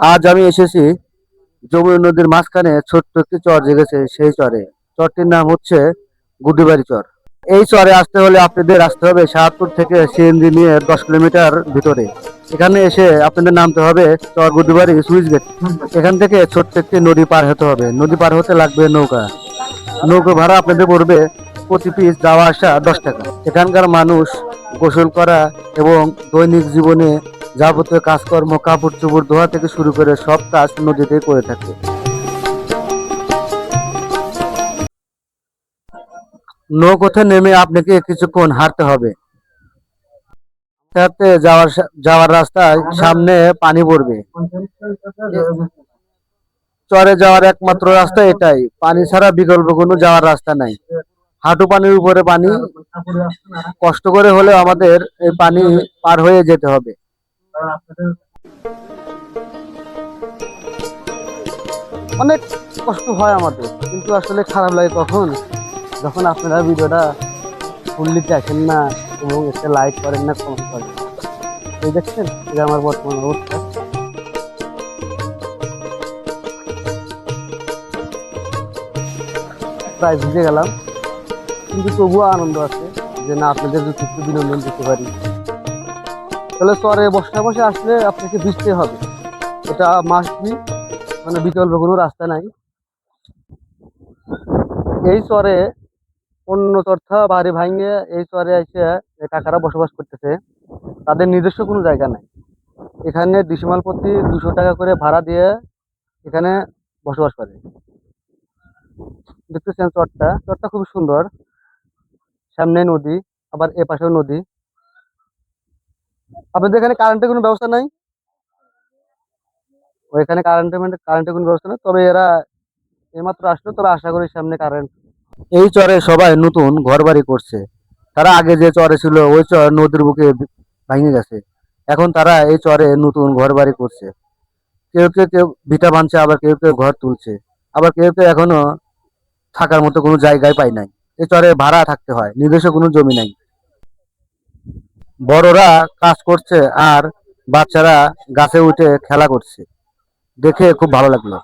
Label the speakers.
Speaker 1: আজ আমি এসেছি যমুনা নদীর মাঝখানে ছোট্ট একটি চর জেগেছে সেই চরে। চরটির নাম হচ্ছে গুডিবাড়ি চর। এই চরে আসতে হলে আপনাদের আসতে হবে সাহাপুর থেকে সিএনজি নিয়ে 10 কিলোমিটার ভিতরে। এখানে এসে আপনাদের নামতে হবে চর গুডিবাড়ি সুইচ গেট। এখান থেকে ছোট্ট একটি নদী পার হতে হবে। নদী পার হতে লাগবে নৌকা। নৌকা ভাড়া আপনাদের পড়বে প্রতি পিস যাওয়া আসা 10 টাকা। এখানকার মানুষ গোসল করা এবং দৈনিক জীবনে যাবতীয় কাজকর্ম, কাপড় চোপড় ধোয়া থেকে শুরু করে সব কাজ নদীতে করে থাকে। নৌকোতে নেমে আপনাকে কিছুক্ষণ হাঁটতে হবে। হাঁটতে যাওয়ার রাস্তায় সামনে পানি পড়বে। চরে যাওয়ার একমাত্র রাস্তা এটাই, পানি ছাড়া বিকল্প কোনো যাওয়ার রাস্তা নাই। হাঁটু পানির উপরে পানি, কষ্ট করে হলেও আমাদের এই পানি পার হয়ে যেতে হবে। অনেক কষ্ট হয় আমাদের, কিন্তু আসলে খারাপ লাগে কখন, যখন আপনারা ভিডিওটা ফুললি দেখেন না এবং একটা লাইক করেন না, কমেন্ট করেন। এই দেখছেন, এটা আমার বর্তমান অবস্থা। প্রায় ভিজে গেলাম, কিন্তু তবুও আনন্দ আছে যে না, আপনাদের যদি একটু বিনোদন দিতে পারি। তাহলে চরে বসে বসে আসলে আপনাকে ভিজতে হবে, এটা মাস্ট বি, মানে বিকল্প কোনো রাস্তা নাই। এই চরে অন্য চর্থা বাড়ি ভাঙে এই চরে এসে কাকারা বসবাস করতেছে। তাদের নিজস্ব কোনো জায়গা নাই। এখানে ডিসিমাল প্রতি 200 টাকা করে ভাড়া দিয়ে এখানে বসবাস করে। দেখতেছেন চরটা, চরটা খুব সুন্দর। সামনে নদী, আবার এ পাশেও নদী। আপনাদের এখানে কারেন্টের কোনো ব্যবস্থা নাই? ওইখানে কারেন্টের কোনো ব্যবস্থা নেই, তবে এরা এইমাত্র আসলো, তবে আশা করি সামনে কারেন্ট। এই চরে সবাই নতুন ঘর বাড়ি করছে। তারা আগে যে চরে ছিল ওই চর নদীর বুকে ভেঙে গেছে। এখন তারা এই চরে নতুন ঘর বাড়ি করছে। কেউ ভিটা বাঁধছে, আবার কেউ ঘর তুলছে, আবার কেউ এখনো থাকার মতো কোনো জায়গায় পায় নাই। এই চরে ভাড়া থাকতে হয়, নিজস্ব কোনো জমি নাই। বড়রা কাজ করছে আর বাচ্চারা গাছে উঠে খেলা করছে, দেখে খুব ভালো লাগলো।